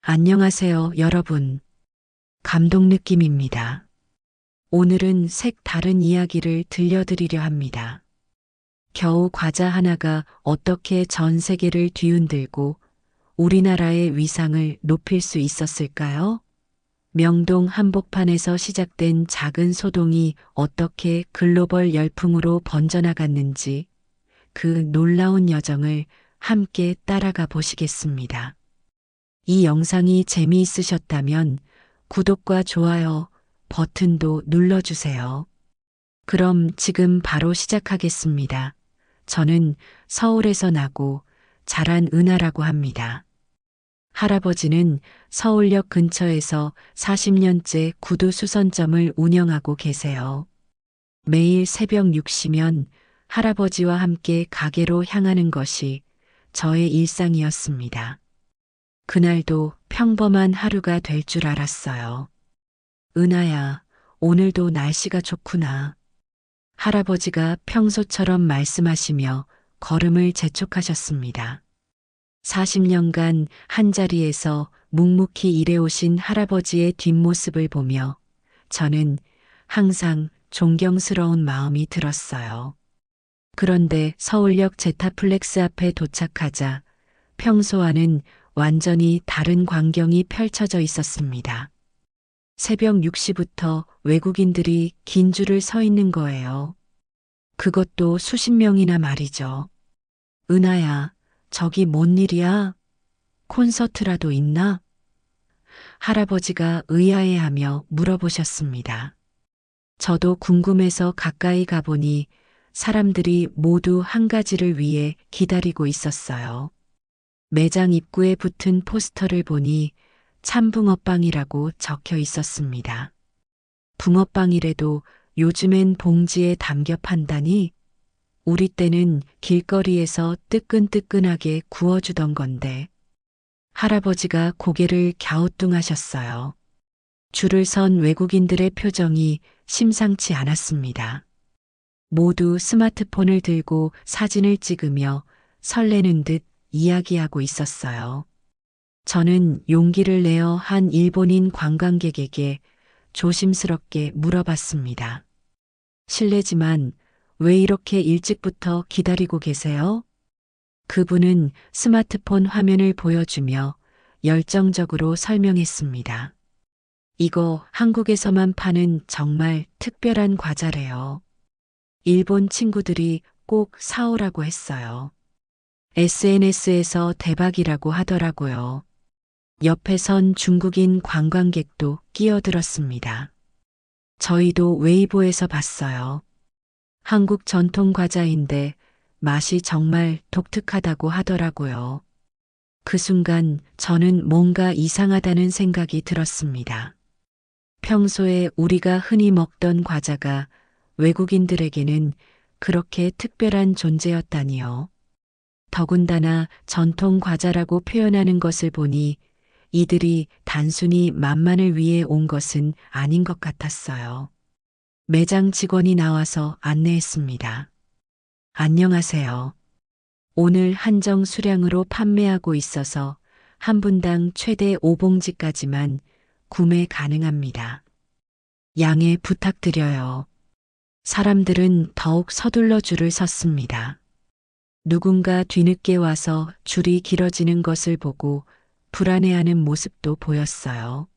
안녕하세요, 여러분. 감동 느낌입니다. 오늘은 색다른 이야기를 들려드리려 합니다. 겨우 과자 하나가 어떻게 전 세계를 뒤흔들고 우리나라의 위상을 높일 수 있었을까요? 명동 한복판에서 시작된 작은 소동이 어떻게 글로벌 열풍으로 번져나갔는지 그 놀라운 여정을 함께 따라가 보시겠습니다. 이 영상이 재미있으셨다면 구독과 좋아요 버튼도 눌러주세요. 그럼 지금 바로 시작하겠습니다. 저는 서울에서 나고 자란 은하라고 합니다. 할아버지는 서울역 근처에서 40년째 구두 수선점을 운영하고 계세요. 매일 새벽 6시면 할아버지와 함께 가게로 향하는 것이 저의 일상이었습니다. 그날도 평범한 하루가 될 줄 알았어요. 은하야, 오늘도 날씨가 좋구나. 할아버지가 평소처럼 말씀하시며 걸음을 재촉하셨습니다. 40년간 한자리에서 묵묵히 일해오신 할아버지의 뒷모습을 보며 저는 항상 존경스러운 마음이 들었어요. 그런데 서울역 제타플렉스 앞에 도착하자 평소와는 완전히 다른 광경이 펼쳐져 있었습니다. 새벽 6시부터 외국인들이 긴 줄을 서 있는 거예요. 그것도 수십 명이나 말이죠. 은하야, 저기 뭔 일이야? 콘서트라도 있나? 할아버지가 의아해하며 물어보셨습니다. 저도 궁금해서 가까이 가보니 사람들이 모두 한 가지를 위해 기다리고 있었어요. 매장 입구에 붙은 포스터를 보니 참붕어빵이라고 적혀 있었습니다. 붕어빵이래도 요즘엔 봉지에 담겨 판다니? 우리 때는 길거리에서 뜨끈뜨끈하게 구워주던 건데. 할아버지가 고개를 갸우뚱하셨어요. 줄을 선 외국인들의 표정이 심상치 않았습니다. 모두 스마트폰을 들고 사진을 찍으며 설레는 듯 이야기하고 있었어요. 저는 용기를 내어 한 일본인 관광객에게 조심스럽게 물어봤습니다. 실례지만 왜 이렇게 일찍부터 기다리고 계세요? 그분은 스마트폰 화면을 보여주며 열정적으로 설명했습니다. 이거 한국에서만 파는 정말 특별한 과자래요. 일본 친구들이 꼭 사오라고 했어요. SNS에서 대박이라고 하더라고요. 옆에 선 중국인 관광객도 끼어들었습니다. 저희도 웨이보에서 봤어요. 한국 전통 과자인데 맛이 정말 독특하다고 하더라고요. 그 순간 저는 뭔가 이상하다는 생각이 들었습니다. 평소에 우리가 흔히 먹던 과자가 외국인들에게는 그렇게 특별한 존재였다니요. 더군다나 전통 과자라고 표현하는 것을 보니 이들이 단순히 맛만을 위해 온 것은 아닌 것 같았어요. 매장 직원이 나와서 안내했습니다. 안녕하세요. 오늘 한정 수량으로 판매하고 있어서 한 분당 최대 5봉지까지만 구매 가능합니다. 양해 부탁드려요. 사람들은 더욱 서둘러 줄을 섰습니다. 누군가 뒤늦게 와서 줄이 길어지는 것을 보고 불안해하는 모습도 보였어요.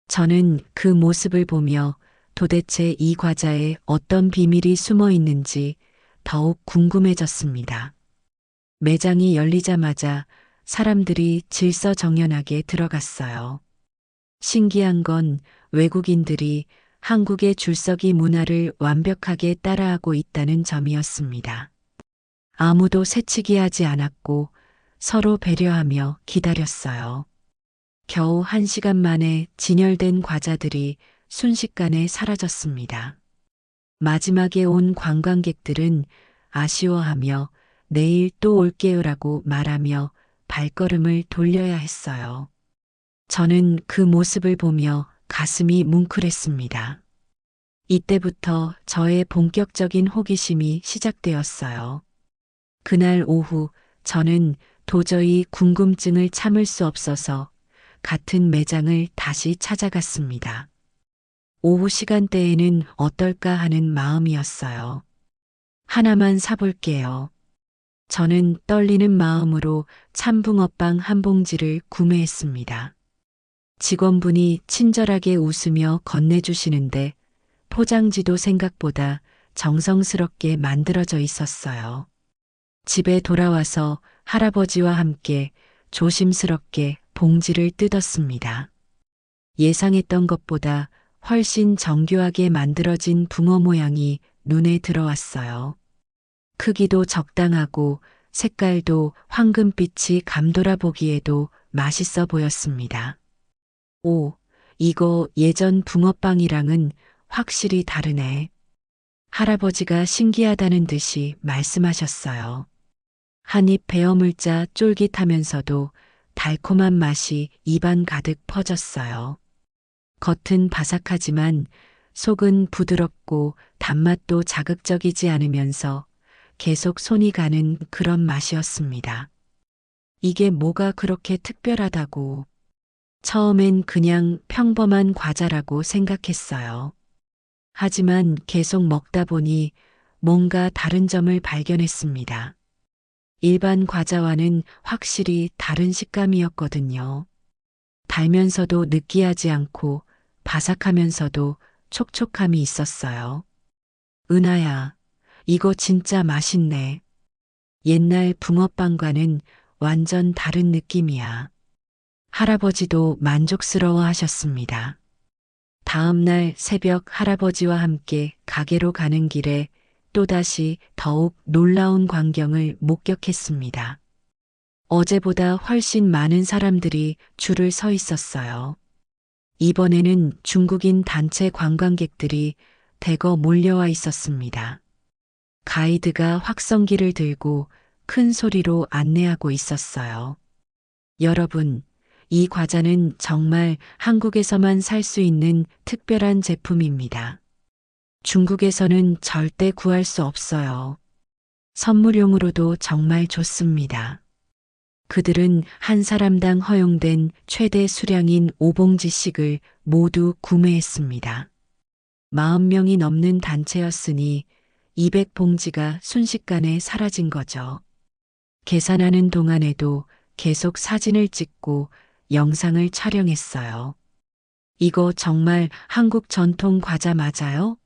저는 그 모습을 보며 도대체 이 과자에 어떤 비밀이 숨어 있는지 더욱 궁금해졌습니다. 매장이 열리자마자 사람들이 질서정연하게 들어갔어요. 신기한 건 외국인들이 한국의 줄서기 문화를 완벽하게 따라하고 있다는 점이었습니다. 아무도 새치기 하지 않았고 서로 배려하며 기다렸어요. 겨우 1시간 만에 진열된 과자들이 순식간에 사라졌습니다. 마지막에 온 관광객들은 아쉬워하며 내일 또 올게요라고 말하며 발걸음을 돌려야 했어요. 저는 그 모습을 보며 가슴이 뭉클했습니다. 이때부터 저의 본격적인 호기심이 시작되었어요. 그날 오후 저는 도저히 궁금증을 참을 수 없어서 같은 매장을 다시 찾아갔습니다. 오후 시간대에는 어떨까 하는 마음이었어요. 하나만 사볼게요. 저는 떨리는 마음으로 참붕어빵 한 봉지를 구매했습니다. 직원분이 친절하게 웃으며 건네주시는데 포장지도 생각보다 정성스럽게 만들어져 있었어요. 집에 돌아와서 할아버지와 함께 조심스럽게 봉지를 뜯었습니다. 예상했던 것보다 훨씬 정교하게 만들어진 붕어 모양이 눈에 들어왔어요. 크기도 적당하고 색깔도 황금빛이 감돌아 보기에도 맛있어 보였습니다. 오, 이거 예전 붕어빵이랑은 확실히 다르네. 할아버지가 신기하다는 듯이 말씀하셨어요. 한입 베어 물자 쫄깃하면서도 달콤한 맛이 입안 가득 퍼졌어요. 겉은 바삭하지만 속은 부드럽고 단맛도 자극적이지 않으면서 계속 손이 가는 그런 맛이었습니다. 이게 뭐가 그렇게 특별하다고. 처음엔 그냥 평범한 과자라고 생각했어요. 하지만 계속 먹다 보니 뭔가 다른 점을 발견했습니다. 일반 과자와는 확실히 다른 식감이었거든요. 달면서도 느끼하지 않고 바삭하면서도 촉촉함이 있었어요. 은하야, 이거 진짜 맛있네. 옛날 붕어빵과는 완전 다른 느낌이야. 할아버지도 만족스러워 하셨습니다. 다음 날 새벽 할아버지와 함께 가게로 가는 길에 또다시 더욱 놀라운 광경을 목격했습니다. 어제보다 훨씬 많은 사람들이 줄을 서 있었어요. 이번에는 중국인 단체 관광객들이 대거 몰려와 있었습니다. 가이드가 확성기를 들고 큰 소리로 안내하고 있었어요. 여러분, 이 과자는 정말 한국에서만 살 수 있는 특별한 제품입니다. 중국에서는 절대 구할 수 없어요. 선물용으로도 정말 좋습니다. 그들은 한 사람당 허용된 최대 수량인 5봉지씩을 모두 구매했습니다. 40명이 넘는 단체였으니 200봉지가 순식간에 사라진 거죠. 계산하는 동안에도 계속 사진을 찍고 영상을 촬영했어요. 이거 정말 한국 전통 과자 맞아요?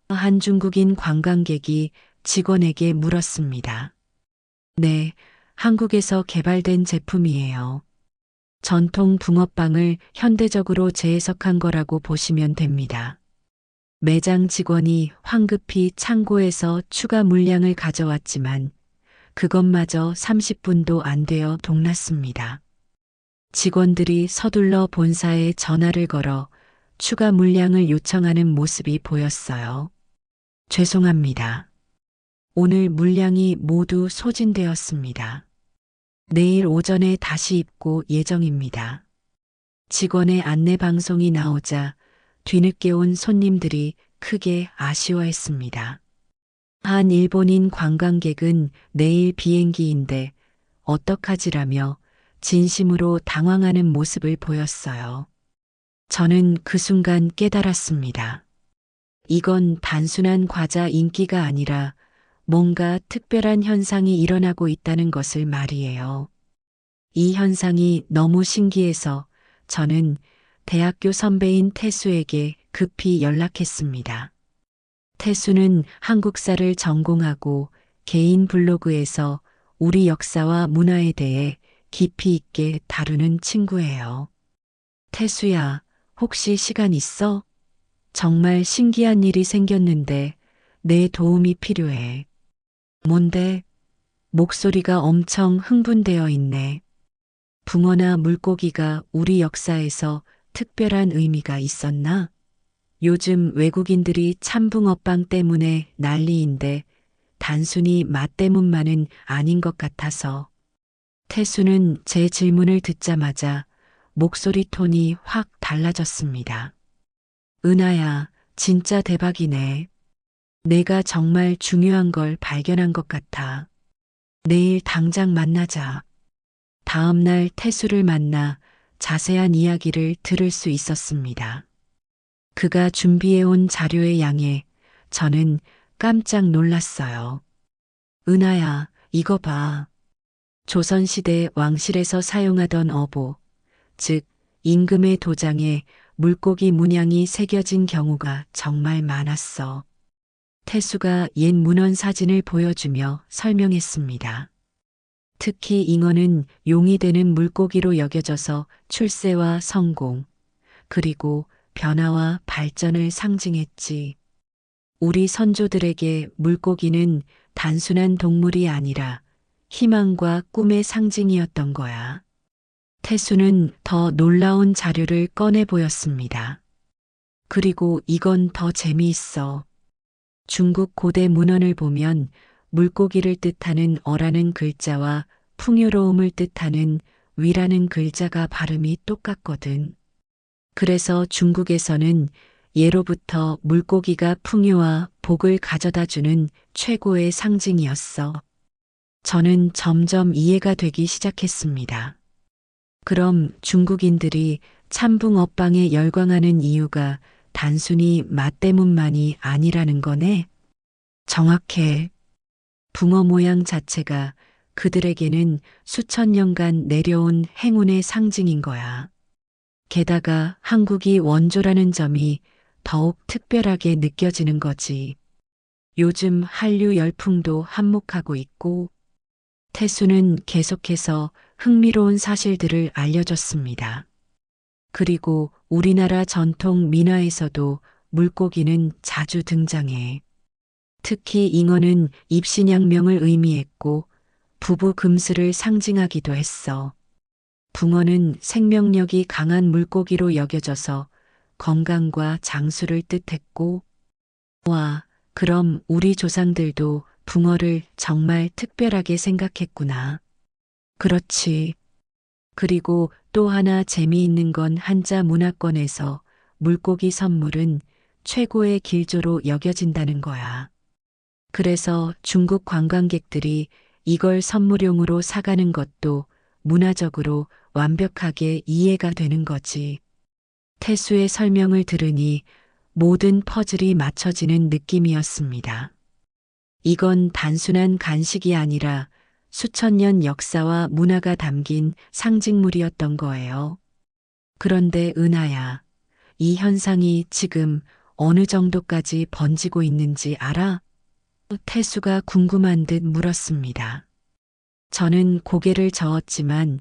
한 중국인 관광객이 직원에게 물었습니다. 네, 한국에서 개발된 제품이에요. 전통 붕어빵을 현대적으로 재해석한 거라고 보시면 됩니다. 매장 직원이 황급히 창고에서 추가 물량을 가져왔지만 그것마저 30분도 안 되어 동났습니다. 직원들이 서둘러 본사에 전화를 걸어 추가 물량을 요청하는 모습이 보였어요. 죄송합니다. 오늘 물량이 모두 소진되었습니다. 내일 오전에 다시 입고 예정입니다. 직원의 안내 방송이 나오자 뒤늦게 온 손님들이 크게 아쉬워했습니다. 한 일본인 관광객은 내일 비행기인데 어떡하지라며 진심으로 당황하는 모습을 보였어요. 저는 그 순간 깨달았습니다. 이건 단순한 과자 인기가 아니라 뭔가 특별한 현상이 일어나고 있다는 것을 말이에요. 이 현상이 너무 신기해서 저는 대학교 선배인 태수에게 급히 연락했습니다. 태수는 한국사를 전공하고 개인 블로그에서 우리 역사와 문화에 대해 깊이 있게 다루는 친구예요. 태수야, 혹시 시간 있어? 정말 신기한 일이 생겼는데 내 도움이 필요해. 뭔데? 목소리가 엄청 흥분되어 있네. 붕어나 물고기가 우리 역사에서 특별한 의미가 있었나? 요즘 외국인들이 참붕어빵 때문에 난리인데 단순히 맛 때문만은 아닌 것 같아서. 태수는 제 질문을 듣자마자 목소리 톤이 확 달라졌습니다. 은하야, 진짜 대박이네. 내가 정말 중요한 걸 발견한 것 같아. 내일 당장 만나자. 다음 날 태수를 만나 자세한 이야기를 들을 수 있었습니다. 그가 준비해온 자료의 양에 저는 깜짝 놀랐어요. 은하야, 이거 봐. 조선시대 왕실에서 사용하던 어보, 즉 임금의 도장에 물고기 문양이 새겨진 경우가 정말 많았어. 태수가 옛 문헌 사진을 보여주며 설명했습니다. 특히 잉어는 용이 되는 물고기로 여겨져서 출세와 성공, 그리고 변화와 발전을 상징했지. 우리 선조들에게 물고기는 단순한 동물이 아니라 희망과 꿈의 상징이었던 거야. 태수는 더 놀라운 자료를 꺼내 보였습니다. 그리고 이건 더 재미있어. 중국 고대 문헌을 보면 물고기를 뜻하는 어라는 글자와 풍요로움을 뜻하는 위라는 글자가 발음이 똑같거든. 그래서 중국에서는 예로부터 물고기가 풍요와 복을 가져다 주는 최고의 상징이었어. 저는 점점 이해가 되기 시작했습니다. 그럼 중국인들이 참붕어빵에 열광하는 이유가 단순히 맛 때문만이 아니라는 거네? 정확해. 붕어 모양 자체가 그들에게는 수천 년간 내려온 행운의 상징인 거야. 게다가 한국이 원조라는 점이 더욱 특별하게 느껴지는 거지. 요즘 한류 열풍도 한몫하고 있고, 태수는 계속해서 흥미로운 사실들을 알려줬습니다. 그리고 우리나라 전통 민화에서도 물고기는 자주 등장해. 특히 잉어는 입신양명을 의미했고 부부 금슬을 상징하기도 했어. 붕어는 생명력이 강한 물고기로 여겨져서 건강과 장수를 뜻했고, 와, 그럼 우리 조상들도 붕어를 정말 특별하게 생각했구나. 그렇지. 그리고 또 하나 재미있는 건 한자 문화권에서 물고기 선물은 최고의 길조로 여겨진다는 거야. 그래서 중국 관광객들이 이걸 선물용으로 사가는 것도 문화적으로 완벽하게 이해가 되는 거지. 태수의 설명을 들으니 모든 퍼즐이 맞춰지는 느낌이었습니다. 이건 단순한 간식이 아니라 수천 년 역사와 문화가 담긴 상징물이었던 거예요. 그런데 은하야, 이 현상이 지금 어느 정도까지 번지고 있는지 알아? 태수가 궁금한 듯 물었습니다. 저는 고개를 저었지만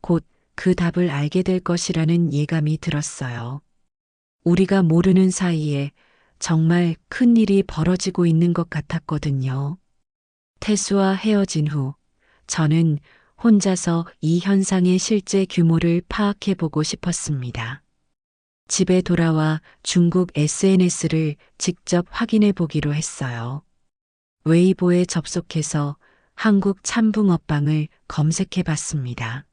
곧 그 답을 알게 될 것이라는 예감이 들었어요. 우리가 모르는 사이에 정말 큰 일이 벌어지고 있는 것 같았거든요. 태수와 헤어진 후 저는 혼자서 이 현상의 실제 규모를 파악해 보고 싶었습니다. 집에 돌아와 중국 SNS를 직접 확인해 보기로 했어요. 웨이보에 접속해서 한국 참붕어빵을 검색해 봤습니다.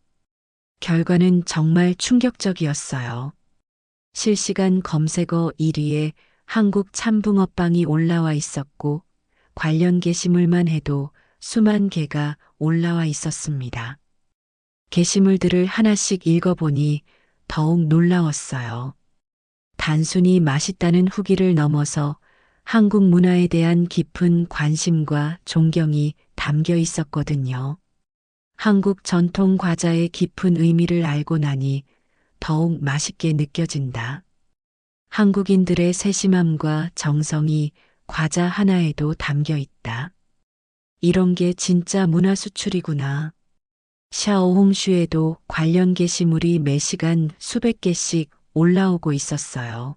결과는 정말 충격적이었어요. 실시간 검색어 1위에 한국 참붕어빵이 올라와 있었고 관련 게시물만 해도 수만 개가 올라와 있었습니다. 게시물들을 하나씩 읽어보니 더욱 놀라웠어요. 단순히 맛있다는 후기를 넘어서 한국 문화에 대한 깊은 관심과 존경이 담겨 있었거든요. 한국 전통 과자의 깊은 의미를 알고 나니 더욱 맛있게 느껴진다. 한국인들의 세심함과 정성이 과자 하나에도 담겨 있다. 이런 게 진짜 문화 수출이구나. 샤오홍슈에도 관련 게시물이 매 시간 수백 개씩 올라오고 있었어요.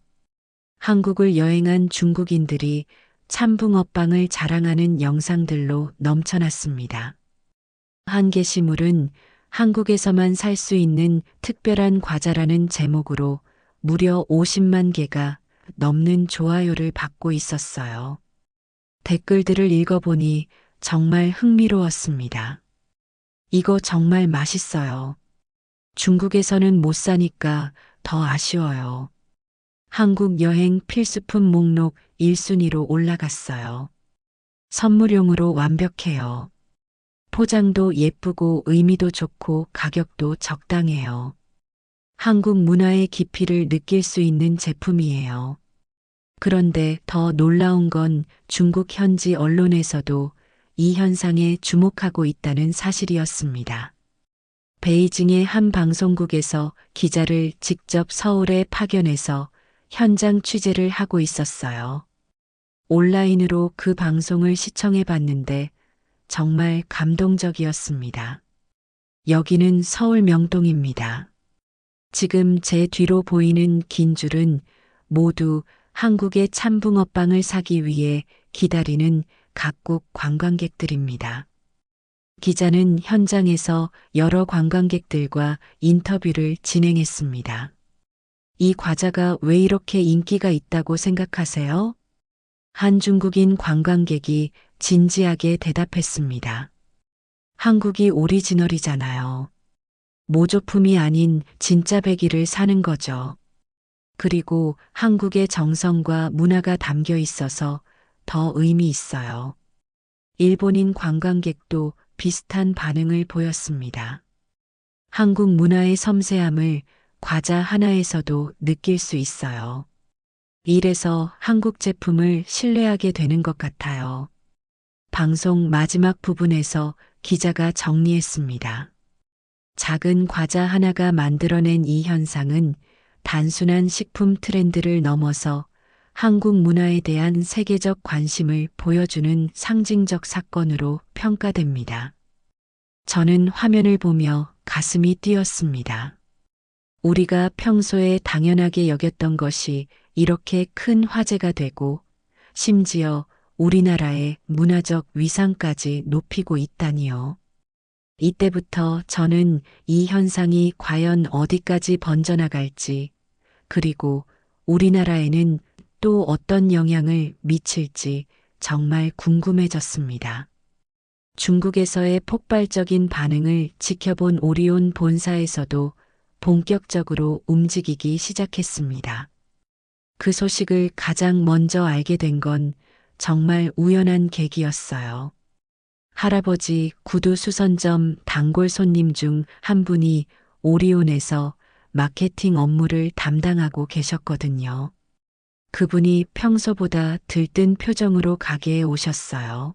한국을 여행한 중국인들이 참붕어빵을 자랑하는 영상들로 넘쳐났습니다. 한 게시물은 한국에서만 살 수 있는 특별한 과자라는 제목으로 무려 50만 개가 넘는 좋아요를 받고 있었어요. 댓글들을 읽어보니 정말 흥미로웠습니다. 이거 정말 맛있어요. 중국에서는 못 사니까 더 아쉬워요. 한국 여행 필수품 목록 1순위로 올라갔어요. 선물용으로 완벽해요. 포장도 예쁘고 의미도 좋고 가격도 적당해요. 한국 문화의 깊이를 느낄 수 있는 제품이에요. 그런데 더 놀라운 건 중국 현지 언론에서도 이 현상에 주목하고 있다는 사실이었습니다. 베이징의 한 방송국에서 기자를 직접 서울에 파견해서 현장 취재를 하고 있었어요. 온라인으로 그 방송을 시청해 봤는데 정말 감동적이었습니다. 여기는 서울 명동입니다. 지금 제 뒤로 보이는 긴 줄은 모두 한국의 참붕어빵을 사기 위해 기다리는 각국 관광객들입니다. 기자는 현장에서 여러 관광객들과 인터뷰를 진행했습니다. 이 과자가 왜 이렇게 인기가 있다고 생각하세요? 한 중국인 관광객이 진지하게 대답했습니다. 한국이 오리지널이잖아요. 모조품이 아닌 진짜 배기를 사는 거죠. 그리고 한국의 정성과 문화가 담겨 있어서 더 의미 있어요. 일본인 관광객도 비슷한 반응을 보였습니다. 한국 문화의 섬세함을 과자 하나에서도 느낄 수 있어요. 이래서 한국 제품을 신뢰하게 되는 것 같아요. 방송 마지막 부분에서 기자가 정리했습니다. 작은 과자 하나가 만들어낸 이 현상은 단순한 식품 트렌드를 넘어서 한국 문화에 대한 세계적 관심을 보여주는 상징적 사건으로 평가됩니다. 저는 화면을 보며 가슴이 뛰었습니다. 우리가 평소에 당연하게 여겼던 것이 이렇게 큰 화제가 되고 심지어 우리나라의 문화적 위상까지 높이고 있다니요. 이때부터 저는 이 현상이 과연 어디까지 번져나갈지, 그리고 우리나라에는 또 어떤 영향을 미칠지 정말 궁금해졌습니다. 중국에서의 폭발적인 반응을 지켜본 오리온 본사에서도 본격적으로 움직이기 시작했습니다. 그 소식을 가장 먼저 알게 된 건 정말 우연한 계기였어요. 할아버지 구두 수선점 단골 손님 중 한 분이 오리온에서 마케팅 업무를 담당하고 계셨거든요. 그분이 평소보다 들뜬 표정으로 가게에 오셨어요.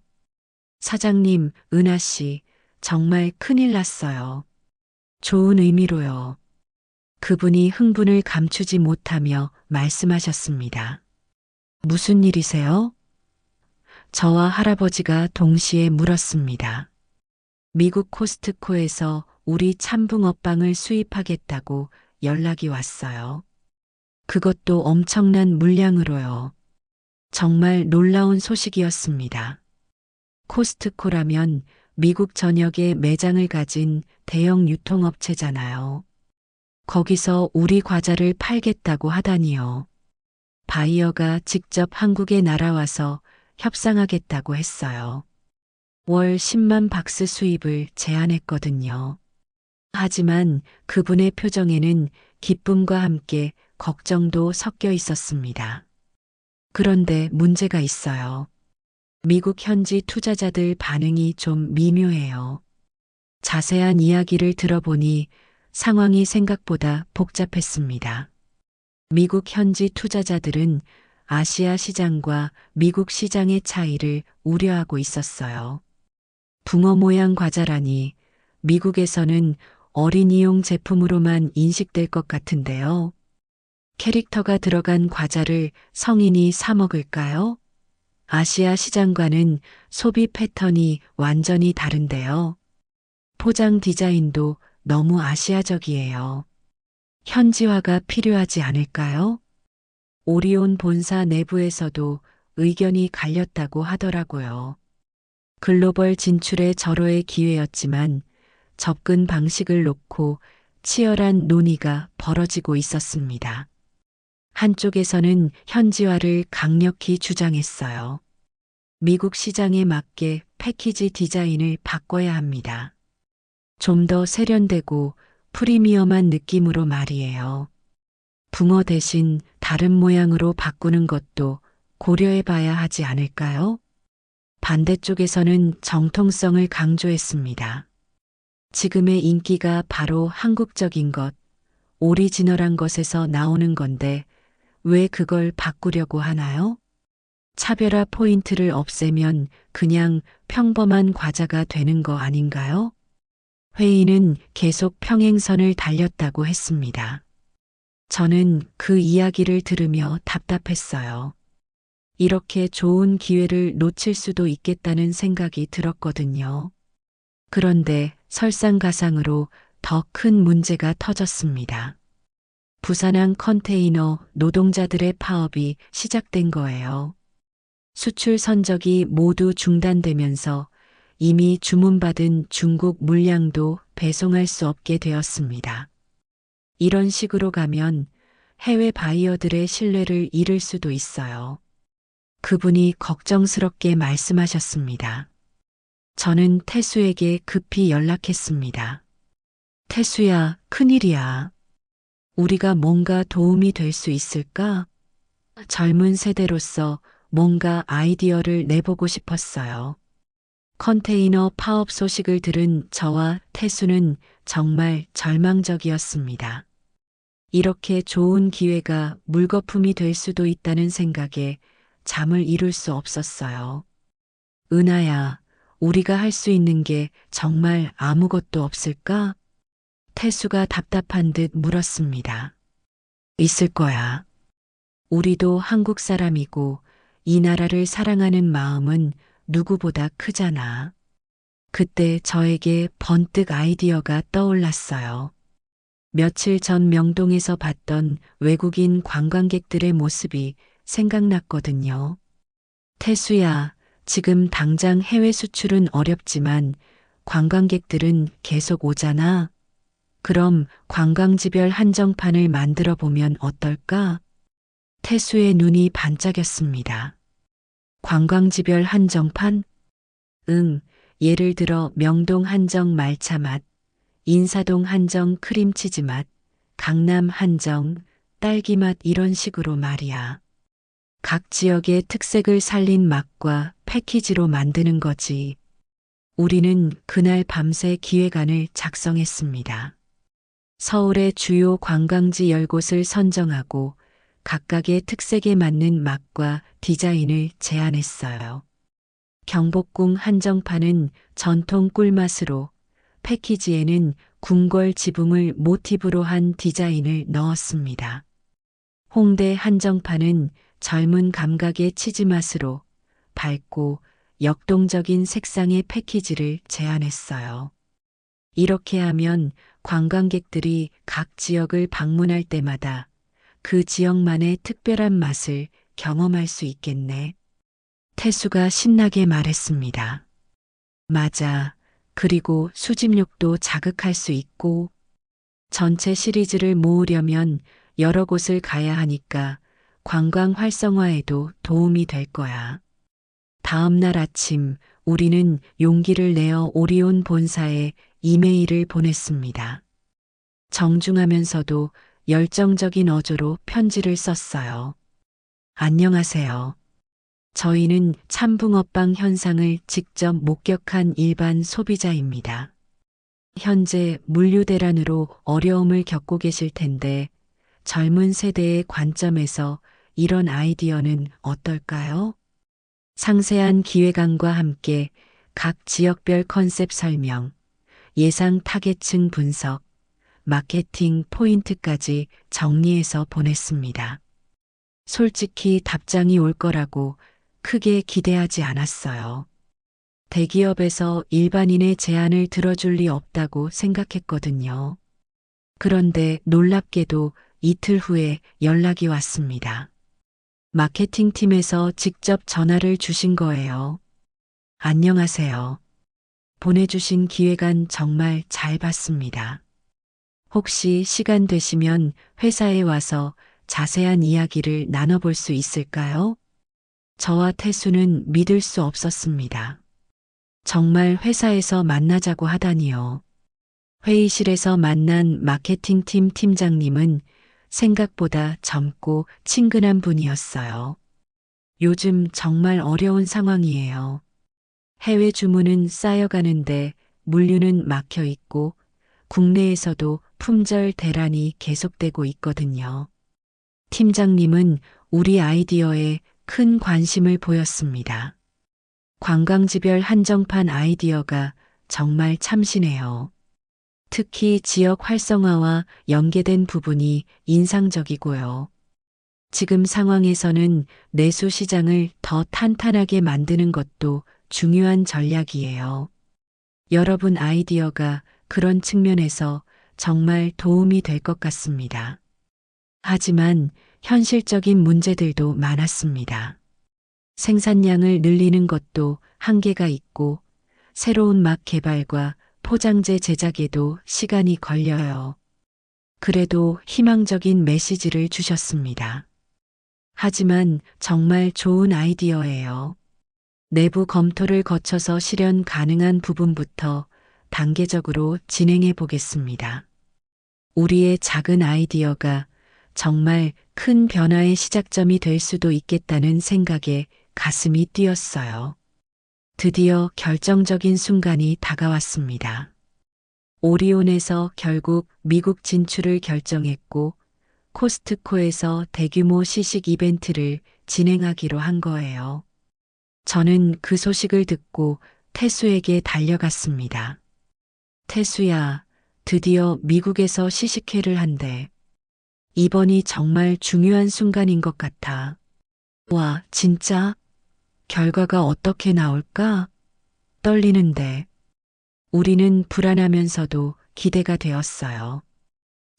사장님, 은하 씨, 정말 큰일 났어요. 좋은 의미로요. 그분이 흥분을 감추지 못하며 말씀하셨습니다. 무슨 일이세요? 저와 할아버지가 동시에 물었습니다. 미국 코스트코에서 우리 참붕어빵을 수입하겠다고 연락이 왔어요. 그것도 엄청난 물량으로요. 정말 놀라운 소식이었습니다. 코스트코라면 미국 전역에 매장을 가진 대형 유통업체잖아요. 거기서 우리 과자를 팔겠다고 하다니요. 바이어가 직접 한국에 날아와서 협상하겠다고 했어요. 월 10만 박스 수입을 제안했거든요. 하지만 그분의 표정에는 기쁨과 함께 걱정도 섞여 있었습니다. 그런데 문제가 있어요. 미국 현지 투자자들 반응이 좀 미묘해요. 자세한 이야기를 들어보니 상황이 생각보다 복잡했습니다. 미국 현지 투자자들은 아시아 시장과 미국 시장의 차이를 우려하고 있었어요. 붕어 모양 과자라니 미국에서는 어린이용 제품으로만 인식될 것 같은데요. 캐릭터가 들어간 과자를 성인이 사 먹을까요? 아시아 시장과는 소비 패턴이 완전히 다른데요. 포장 디자인도 너무 아시아적이에요. 현지화가 필요하지 않을까요? 오리온 본사 내부에서도 의견이 갈렸다고 하더라고요. 글로벌 진출의 절호의 기회였지만 접근 방식을 놓고 치열한 논의가 벌어지고 있었습니다. 한쪽에서는 현지화를 강력히 주장했어요. 미국 시장에 맞게 패키지 디자인을 바꿔야 합니다. 좀 더 세련되고 프리미엄한 느낌으로 말이에요. 붕어 대신 다른 모양으로 바꾸는 것도 고려해 봐야 하지 않을까요? 반대쪽에서는 정통성을 강조했습니다. 지금의 인기가 바로 한국적인 것, 오리지널한 것에서 나오는 건데 왜 그걸 바꾸려고 하나요? 차별화 포인트를 없애면 그냥 평범한 과자가 되는 거 아닌가요? 회의는 계속 평행선을 달렸다고 했습니다. 저는 그 이야기를 들으며 답답했어요. 이렇게 좋은 기회를 놓칠 수도 있겠다는 생각이 들었거든요. 그런데 설상가상으로 더 큰 문제가 터졌습니다. 부산항 컨테이너 노동자들의 파업이 시작된 거예요. 수출 선적이 모두 중단되면서 이미 주문받은 중국 물량도 배송할 수 없게 되었습니다. 이런 식으로 가면 해외 바이어들의 신뢰를 잃을 수도 있어요. 그분이 걱정스럽게 말씀하셨습니다. 저는 태수에게 급히 연락했습니다. 태수야, 큰일이야. 우리가 뭔가 도움이 될 수 있을까? 젊은 세대로서 뭔가 아이디어를 내보고 싶었어요. 컨테이너 파업 소식을 들은 저와 태수는 정말 절망적이었습니다. 이렇게 좋은 기회가 물거품이 될 수도 있다는 생각에 잠을 이룰 수 없었어요. 은하야, 우리가 할 수 있는 게 정말 아무것도 없을까? 태수가 답답한 듯 물었습니다. 있을 거야. 우리도 한국 사람이고 이 나라를 사랑하는 마음은 누구보다 크잖아. 그때 저에게 번뜩 아이디어가 떠올랐어요. 며칠 전 명동에서 봤던 외국인 관광객들의 모습이 생각났거든요. 태수야, 지금 당장 해외 수출은 어렵지만 관광객들은 계속 오잖아. 그럼 관광지별 한정판을 만들어 보면 어떨까? 태수의 눈이 반짝였습니다. 관광지별 한정판? 응, 예를 들어 명동 한정 말차 맛, 인사동 한정 크림치즈 맛, 강남 한정 딸기 맛 이런 식으로 말이야. 각 지역의 특색을 살린 맛과 패키지로 만드는 거지. 우리는 그날 밤새 기획안을 작성했습니다. 서울의 주요 관광지 10곳을 선정하고 각각의 특색에 맞는 맛과 디자인을 제안했어요. 경복궁 한정판은 전통 꿀맛으로, 패키지에는 궁궐 지붕을 모티브로 한 디자인을 넣었습니다. 홍대 한정판은 젊은 감각의 치즈 맛으로 밝고 역동적인 색상의 패키지를 제안했어요. 이렇게 하면 관광객들이 각 지역을 방문할 때마다 그 지역만의 특별한 맛을 경험할 수 있겠네. 태수가 신나게 말했습니다. 맞아. 그리고 수집욕도 자극할 수 있고 전체 시리즈를 모으려면 여러 곳을 가야 하니까 관광 활성화에도 도움이 될 거야. 다음 날 아침 우리는 용기를 내어 오리온 본사에 이메일을 보냈습니다. 정중하면서도 열정적인 어조로 편지를 썼어요. 안녕하세요. 저희는 참붕어빵 현상을 직접 목격한 일반 소비자입니다. 현재 물류 대란으로 어려움을 겪고 계실 텐데 젊은 세대의 관점에서 이런 아이디어는 어떨까요? 상세한 기획안과 함께 각 지역별 컨셉 설명, 예상 타겟층 분석, 마케팅 포인트까지 정리해서 보냈습니다. 솔직히 답장이 올 거라고 크게 기대하지 않았어요. 대기업에서 일반인의 제안을 들어줄 리 없다고 생각했거든요. 그런데 놀랍게도 이틀 후에 연락이 왔습니다. 마케팅팀에서 직접 전화를 주신 거예요. 안녕하세요. 보내주신 기획안 정말 잘 봤습니다. 혹시 시간 되시면 회사에 와서 자세한 이야기를 나눠볼 수 있을까요? 저와 태수는 믿을 수 없었습니다. 정말 회사에서 만나자고 하다니요. 회의실에서 만난 마케팅팀 팀장님은 생각보다 젊고 친근한 분이었어요. 요즘 정말 어려운 상황이에요. 해외 주문은 쌓여가는데 물류는 막혀 있고 국내에서도 품절 대란이 계속되고 있거든요. 팀장님은 우리 아이디어에 큰 관심을 보였습니다. 관광지별 한정판 아이디어가 정말 참신해요. 특히 지역 활성화와 연계된 부분이 인상적이고요. 지금 상황에서는 내수 시장을 더 탄탄하게 만드는 것도 중요한 전략이에요. 여러분 아이디어가 그런 측면에서 정말 도움이 될 것 같습니다. 하지만 현실적인 문제들도 많았습니다. 생산량을 늘리는 것도 한계가 있고 새로운 맛 개발과 포장재 제작에도 시간이 걸려요. 그래도 희망적인 메시지를 주셨습니다. 하지만 정말 좋은 아이디어예요. 내부 검토를 거쳐서 실현 가능한 부분부터 단계적으로 진행해 보겠습니다. 우리의 작은 아이디어가 정말 큰 변화의 시작점이 될 수도 있겠다는 생각에 가슴이 뛰었어요. 드디어 결정적인 순간이 다가왔습니다. 오리온에서 결국 미국 진출을 결정했고 코스트코에서 대규모 시식 이벤트를 진행하기로 한 거예요. 저는 그 소식을 듣고 태수에게 달려갔습니다. 태수야, 드디어 미국에서 시식회를 한대. 이번이 정말 중요한 순간인 것 같아. 와, 진짜? 결과가 어떻게 나올까? 떨리는데. 우리는 불안하면서도 기대가 되었어요.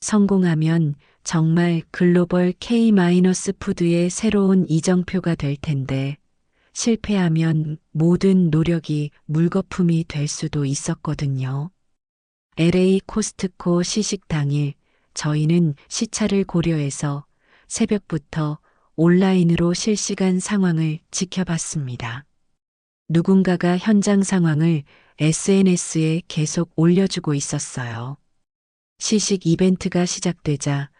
성공하면 정말 글로벌 K-푸드의 새로운 이정표가 될 텐데, 실패하면 모든 노력이 물거품이 될 수도 있었거든요. LA 코스트코 시식 당일, 저희는 시차를 고려해서 새벽부터 온라인으로 실시간 상황을 지켜봤습니다. 누군가가 현장 상황을 SNS에 계속 올려주고 있었어요. 시식 이벤트가 시작되자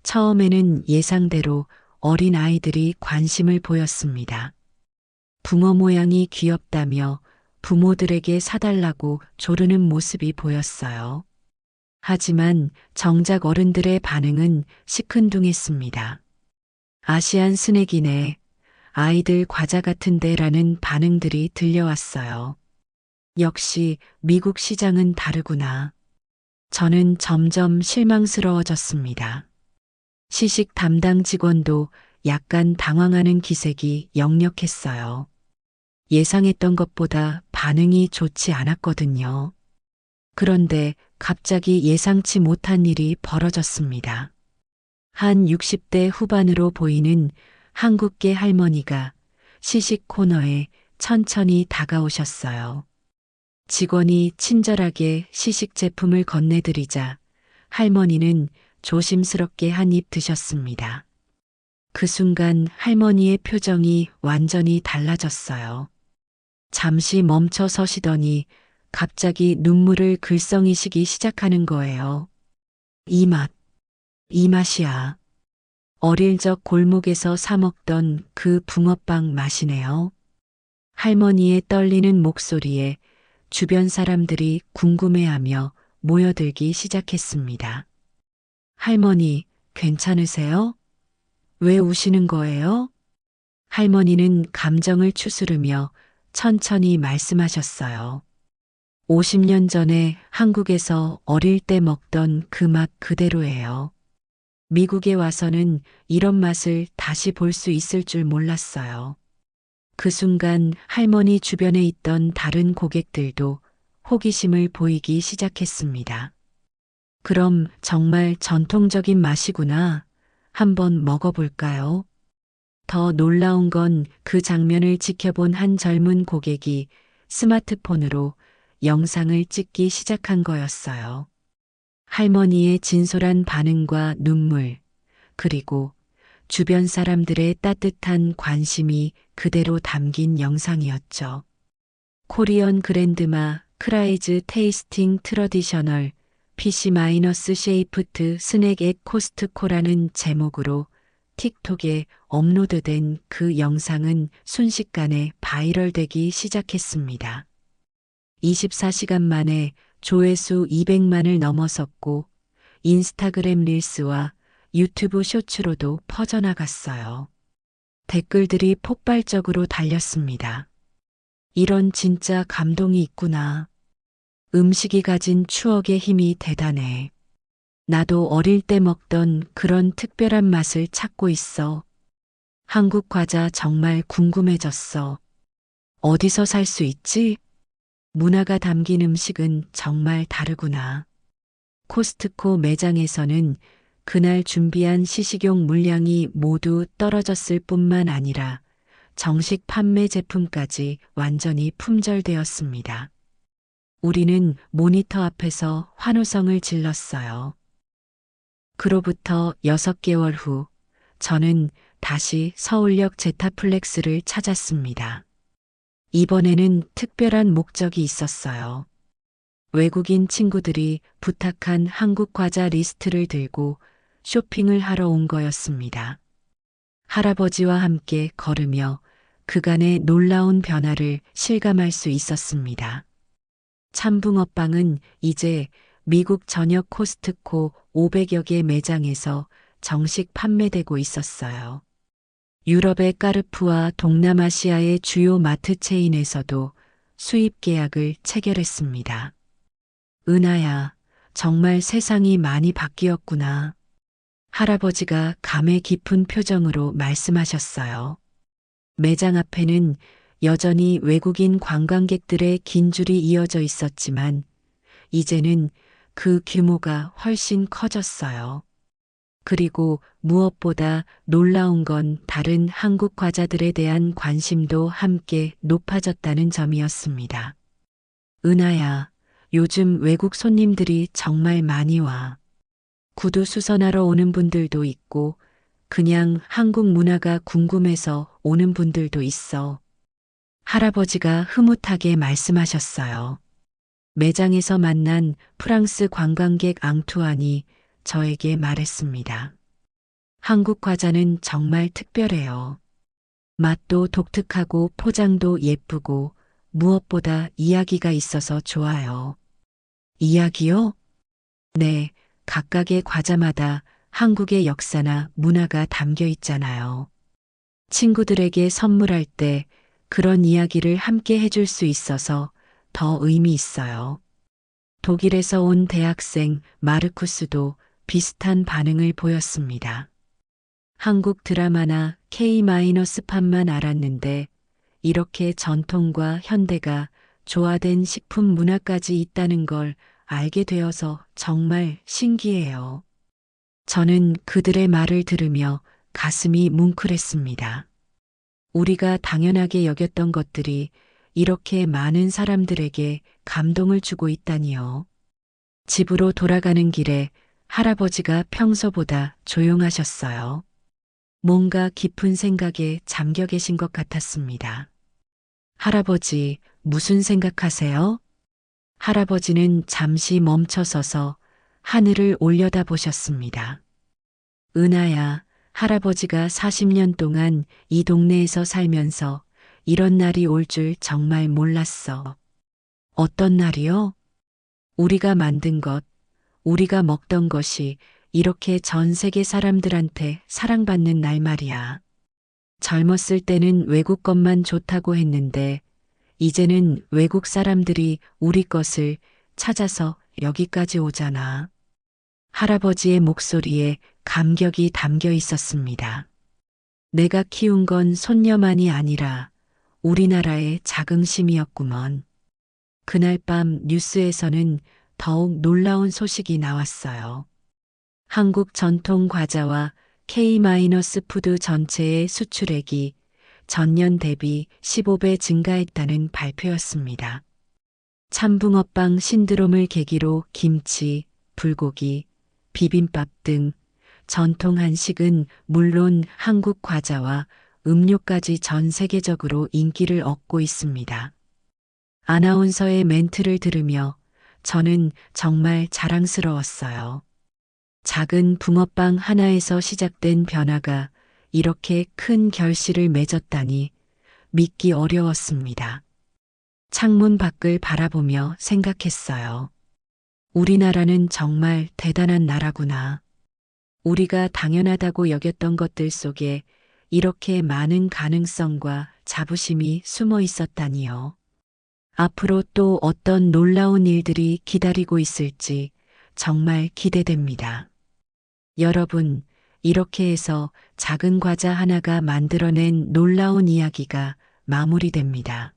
처음에는 예상대로 어린 아이들이 관심을 보였습니다. 붕어 모양이 귀엽다며 부모들에게 사달라고 조르는 모습이 보였어요. 하지만 정작 어른들의 반응은 시큰둥했습니다. 아시안 스낵이네. 아이들 과자 같은데 라는 반응들이 들려왔어요. 역시 미국 시장은 다르구나. 저는 점점 실망스러워졌습니다. 시식 담당 직원도 약간 당황하는 기색이 역력했어요. 예상했던 것보다 반응이 좋지 않았거든요. 그런데 갑자기 예상치 못한 일이 벌어졌습니다. 한 60대 후반으로 보이는 한국계 할머니가 시식 코너에 천천히 다가오셨어요. 직원이 친절하게 시식 제품을 건네드리자 할머니는 조심스럽게 한 입 드셨습니다. 그 순간 할머니의 표정이 완전히 달라졌어요. 잠시 멈춰 서시더니 갑자기 눈물을 글썽이시기 시작하는 거예요. 이 맛이야. 어릴 적 골목에서 사 먹던 그 붕어빵 맛이네요. 할머니의 떨리는 목소리에 주변 사람들이 궁금해하며 모여들기 시작했습니다. 할머니, 괜찮으세요? 왜 우시는 거예요? 할머니는 감정을 추스르며 천천히 말씀하셨어요. 50년 전에 한국에서 어릴 때 먹던 그 맛 그대로예요. 미국에 와서는 이런 맛을 다시 볼 수 있을 줄 몰랐어요. 그 순간 할머니 주변에 있던 다른 고객들도 호기심을 보이기 시작했습니다. 그럼 정말 전통적인 맛이구나. 한번 먹어볼까요? 더 놀라운 건 그 장면을 지켜본 한 젊은 고객이 스마트폰으로 영상을 찍기 시작한 거였어요. 할머니의 진솔한 반응과 눈물, 그리고 주변 사람들의 따뜻한 관심이 그대로 담긴 영상이었죠. 코리언 그랜드마 크라이즈 테이스팅 트러디셔널 PC-쉐이프트 스낵 앳 코스트코라는 제목으로 틱톡에 업로드된 그 영상은 순식간에 바이럴되기 시작했습니다. 24시간 만에 조회수 200만을 넘어섰고 인스타그램 릴스와 유튜브 쇼츠로도 퍼져나갔어요. 댓글들이 폭발적으로 달렸습니다. 이런 진짜 감동이 있구나. 음식이 가진 추억의 힘이 대단해. 나도 어릴 때 먹던 그런 특별한 맛을 찾고 있어. 한국 과자 정말 궁금해졌어. 어디서 살 수 있지? 문화가 담긴 음식은 정말 다르구나. 코스트코 매장에서는 그날 준비한 시식용 물량이 모두 떨어졌을 뿐만 아니라 정식 판매 제품까지 완전히 품절되었습니다. 우리는 모니터 앞에서 환호성을 질렀어요. 그로부터 6개월 후, 저는 다시 서울역 제타플렉스를 찾았습니다. 이번에는 특별한 목적이 있었어요. 외국인 친구들이 부탁한 한국 과자 리스트를 들고 쇼핑을 하러 온 거였습니다. 할아버지와 함께 걸으며 그간의 놀라운 변화를 실감할 수 있었습니다. 참붕어빵은 이제 미국 전역 코스트코 500여 개 매장에서 정식 판매되고 있었어요. 유럽의 까르푸와 동남아시아의 주요 마트 체인에서도 수입 계약을 체결했습니다. 은하야, 정말 세상이 많이 바뀌었구나. 할아버지가 감회 깊은 표정으로 말씀하셨어요. 매장 앞에는 여전히 외국인 관광객들의 긴 줄이 이어져 있었지만 이제는 그 규모가 훨씬 커졌어요. 그리고 무엇보다 놀라운 건 다른 한국 과자들에 대한 관심도 함께 높아졌다는 점이었습니다. 은하야, 요즘 외국 손님들이 정말 많이 와. 구두 수선하러 오는 분들도 있고 그냥 한국 문화가 궁금해서 오는 분들도 있어. 할아버지가 흐뭇하게 말씀하셨어요. 매장에서 만난 프랑스 관광객 앙투안이 저에게 말했습니다. 한국 과자는 정말 특별해요. 맛도 독특하고 포장도 예쁘고 무엇보다 이야기가 있어서 좋아요. 이야기요? 네, 각각의 과자마다 한국의 역사나 문화가 담겨 있잖아요. 친구들에게 선물할 때 그런 이야기를 함께 해줄 수 있어서 더 의미 있어요. 독일에서 온 대학생 마르쿠스도 비슷한 반응을 보였습니다. 한국 드라마나 K-팝만 알았는데 이렇게 전통과 현대가 조화된 식품 문화까지 있다는 걸 알게 되어서 정말 신기해요. 저는 그들의 말을 들으며 가슴이 뭉클했습니다. 우리가 당연하게 여겼던 것들이 이렇게 많은 사람들에게 감동을 주고 있다니요. 집으로 돌아가는 길에 할아버지가 평소보다 조용하셨어요. 뭔가 깊은 생각에 잠겨 계신 것 같았습니다. 할아버지, 무슨 생각하세요? 할아버지는 잠시 멈춰서서 하늘을 올려다 보셨습니다. 은하야, 할아버지가 40년 동안 이 동네에서 살면서 이런 날이 올 줄 정말 몰랐어. 어떤 날이요? 우리가 만든 것, 우리가 먹던 것이 이렇게 전 세계 사람들한테 사랑받는 날 말이야. 젊었을 때는 외국 것만 좋다고 했는데 이제는 외국 사람들이 우리 것을 찾아서 여기까지 오잖아. 할아버지의 목소리에 감격이 담겨 있었습니다. 내가 키운 건 손녀만이 아니라 우리나라의 자긍심이었구먼. 그날 밤 뉴스에서는 더욱 놀라운 소식이 나왔어요. 한국 전통 과자와 K-푸드 전체의 수출액이 전년 대비 15배 증가했다는 발표였습니다. 참붕어빵 신드롬을 계기로 김치, 불고기, 비빔밥 등 전통 한식은 물론 한국 과자와 음료까지 전 세계적으로 인기를 얻고 있습니다. 아나운서의 멘트를 들으며 저는 정말 자랑스러웠어요. 작은 붕어빵 하나에서 시작된 변화가 이렇게 큰 결실을 맺었다니 믿기 어려웠습니다. 창문 밖을 바라보며 생각했어요. 우리나라는 정말 대단한 나라구나. 우리가 당연하다고 여겼던 것들 속에 이렇게 많은 가능성과 자부심이 숨어 있었다니요. 앞으로 또 어떤 놀라운 일들이 기다리고 있을지 정말 기대됩니다. 여러분, 이렇게 해서 작은 과자 하나가 만들어낸 놀라운 이야기가 마무리됩니다.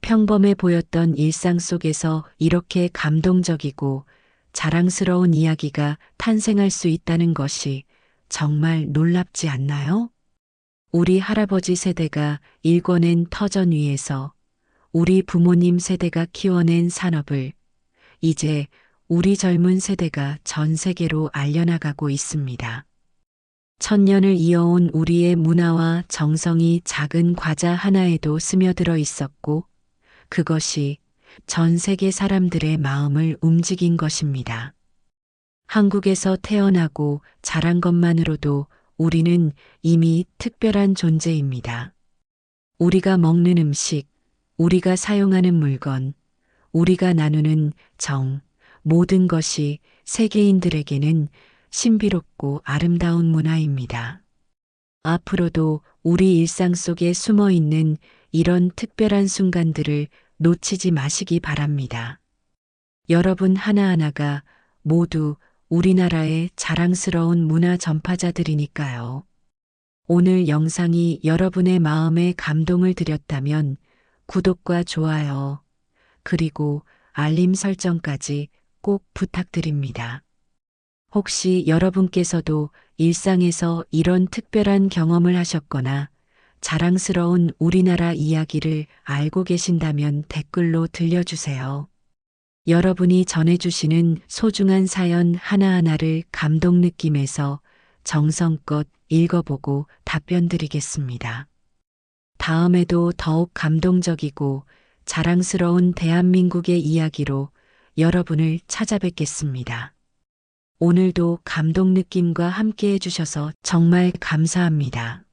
평범해 보였던 일상 속에서 이렇게 감동적이고 자랑스러운 이야기가 탄생할 수 있다는 것이 정말 놀랍지 않나요? 우리 할아버지 세대가 일궈낸 터전 위에서 우리 부모님 세대가 키워낸 산업을 이제 우리 젊은 세대가 전 세계로 알려나가고 있습니다. 천년을 이어온 우리의 문화와 정성이 작은 과자 하나에도 스며들어 있었고 그것이 전 세계 사람들의 마음을 움직인 것입니다. 한국에서 태어나고 자란 것만으로도 우리는 이미 특별한 존재입니다. 우리가 먹는 음식, 우리가 사용하는 물건, 우리가 나누는 정, 모든 것이 세계인들에게는 신비롭고 아름다운 문화입니다. 앞으로도 우리 일상 속에 숨어 있는 이런 특별한 순간들을 놓치지 마시기 바랍니다. 여러분 하나하나가 모두 우리나라의 자랑스러운 문화 전파자들이니까요. 오늘 영상이 여러분의 마음에 감동을 드렸다면 구독과 좋아요, 그리고 알림 설정까지 꼭 부탁드립니다. 혹시 여러분께서도 일상에서 이런 특별한 경험을 하셨거나 자랑스러운 우리나라 이야기를 알고 계신다면 댓글로 들려주세요. 여러분이 전해주시는 소중한 사연 하나하나를 감동 느낌에서 정성껏 읽어보고 답변 드리겠습니다. 다음에도 더욱 감동적이고 자랑스러운 대한민국의 이야기로 여러분을 찾아뵙겠습니다. 오늘도 감동 느낌과 함께 해주셔서 정말 감사합니다.